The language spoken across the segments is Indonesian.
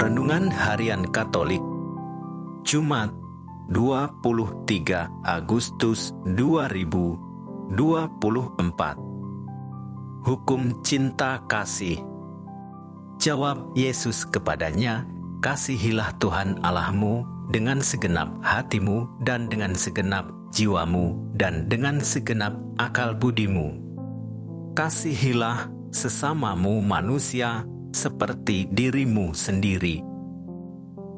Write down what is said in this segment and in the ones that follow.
Renungan Harian Katolik Jumat 23 Agustus 2024. Hukum cinta kasih. Jawab Yesus kepadanya, "Kasihilah Tuhan Allahmu dengan segenap hatimu dan dengan segenap jiwamu dan dengan segenap akal budimu. Kasihilah sesamamu manusia seperti dirimu sendiri."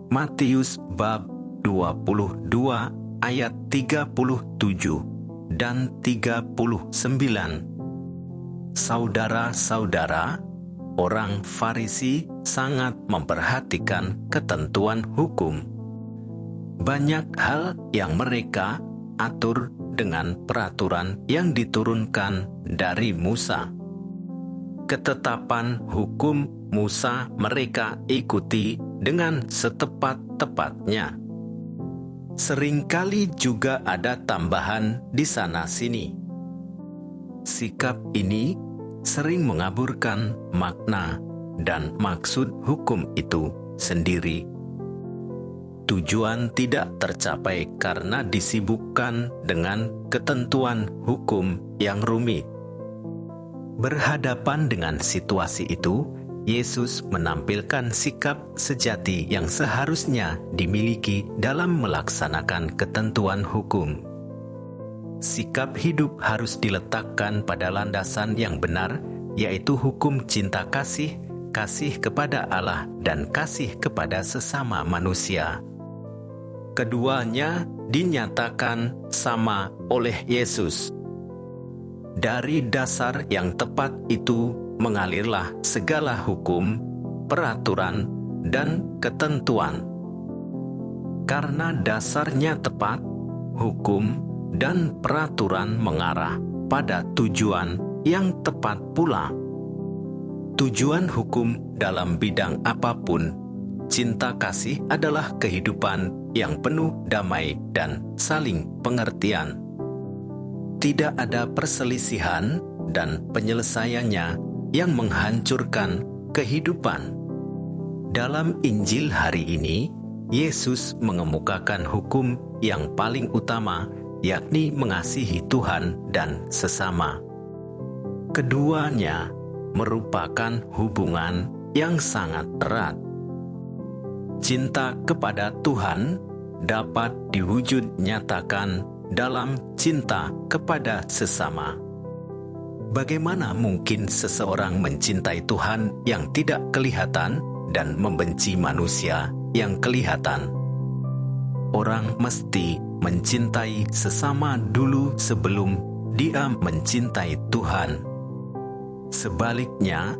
Matius bab 22 ayat 37 dan 39. Saudara-saudara, orang Farisi sangat memperhatikan ketentuan hukum. Banyak hal yang mereka atur dengan peraturan yang diturunkan dari Musa. Ketetapan hukum Musa mereka ikuti dengan setepat-tepatnya. Seringkali juga ada tambahan di sana-sini. Sikap ini sering mengaburkan makna dan maksud hukum itu sendiri. Tujuan tidak tercapai karena disibukkan dengan ketentuan hukum yang rumit. Berhadapan dengan situasi itu, Yesus menampilkan sikap sejati yang seharusnya dimiliki dalam melaksanakan ketentuan hukum. Sikap hidup harus diletakkan pada landasan yang benar, yaitu hukum cinta kasih, kasih kepada Allah, dan kasih kepada sesama manusia. Keduanya dinyatakan sama oleh Yesus. Dari dasar yang tepat itu mengalirlah segala hukum, peraturan, dan ketentuan. Karena dasarnya tepat, hukum dan peraturan mengarah pada tujuan yang tepat pula. Tujuan hukum dalam bidang apapun, cinta kasih adalah kehidupan yang penuh damai dan saling pengertian. Tidak ada perselisihan dan penyelesaiannya yang menghancurkan kehidupan. Dalam Injil hari ini, Yesus mengemukakan hukum yang paling utama, yakni mengasihi Tuhan dan sesama. Keduanya merupakan hubungan yang sangat erat. Cinta kepada Tuhan dapat diwujud nyatakan dalam cinta kepada sesama. Bagaimana mungkin seseorang mencintai Tuhan yang tidak kelihatan dan membenci manusia yang kelihatan? Orang mesti mencintai sesama dulu sebelum dia mencintai Tuhan. Sebaliknya,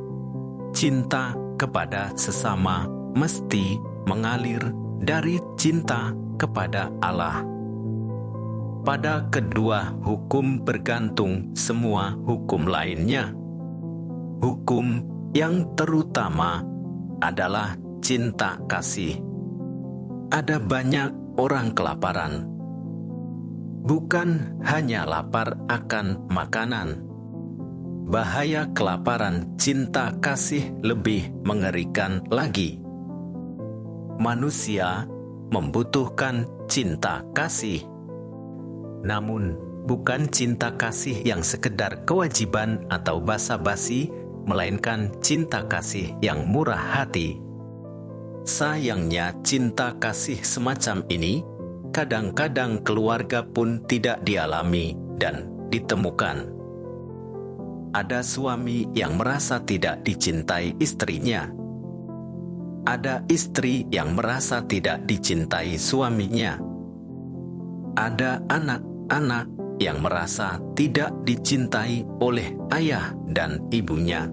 cinta kepada sesama mesti mengalir dari cinta kepada Allah. Pada kedua hukum bergantung semua hukum lainnya. Hukum yang terutama adalah cinta kasih. Ada banyak orang kelaparan. Bukan hanya lapar akan makanan. Bahaya kelaparan cinta kasih lebih mengerikan lagi. Manusia membutuhkan cinta kasih. Namun, bukan cinta kasih yang sekedar kewajiban atau basa-basi, melainkan cinta kasih yang murah hati. Sayangnya, cinta kasih semacam ini kadang-kadang keluarga pun tidak dialami dan ditemukan. Ada suami yang merasa tidak dicintai istrinya. Ada istri yang merasa tidak dicintai suaminya. Ada anak-anak yang merasa tidak dicintai oleh ayah dan ibunya.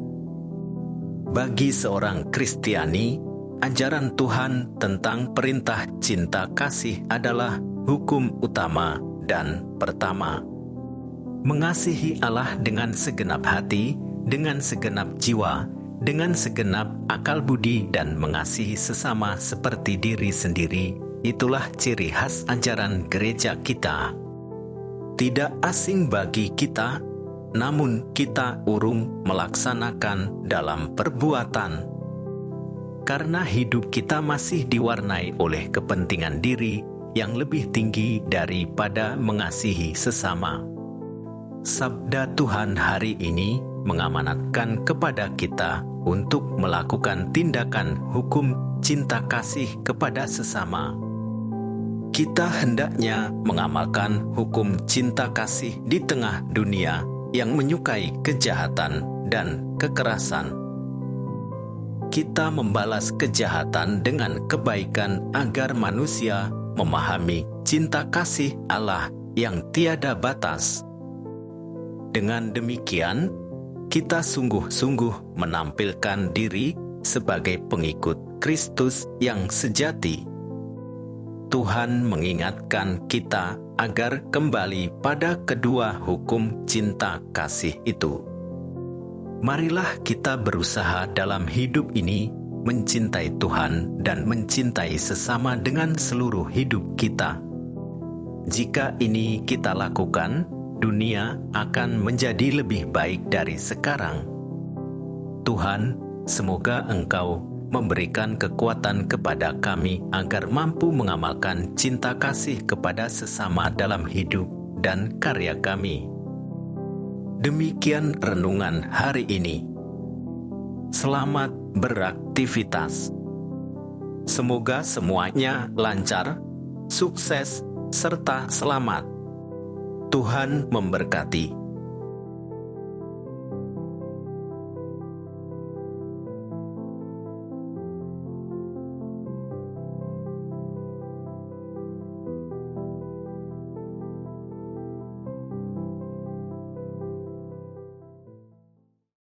Bagi seorang Kristiani, ajaran Tuhan tentang perintah cinta kasih adalah hukum utama dan pertama. Mengasihi Allah dengan segenap hati, dengan segenap jiwa, dengan segenap akal budi, dan mengasihi sesama seperti diri sendiri. Itulah ciri khas ajaran gereja kita. Tidak asing bagi kita, namun kita urung melaksanakan dalam perbuatan. karena hidup kita masih diwarnai oleh kepentingan diri yang lebih tinggi daripada mengasihi sesama. Sabda Tuhan hari ini mengamanatkan kepada kita untuk melakukan tindakan hukum cinta kasih kepada sesama. Kita hendaknya mengamalkan hukum cinta kasih di tengah dunia yang menyukai kejahatan dan kekerasan. Kita membalas kejahatan dengan kebaikan agar manusia memahami cinta kasih Allah yang tiada batas. Dengan demikian, kita sungguh-sungguh menampilkan diri sebagai pengikut Kristus yang sejati. Tuhan mengingatkan kita agar kembali pada kedua hukum cinta kasih itu. Marilah kita berusaha dalam hidup ini mencintai Tuhan dan mencintai sesama dengan seluruh hidup kita. Jika ini kita lakukan, dunia akan menjadi lebih baik dari sekarang. Tuhan, semoga Engkau memberikan kekuatan kepada kami agar mampu mengamalkan cinta kasih kepada sesama dalam hidup dan karya kami. Demikian renungan hari ini. Selamat beraktivitas. Semoga semuanya lancar, sukses, serta selamat. Tuhan memberkati.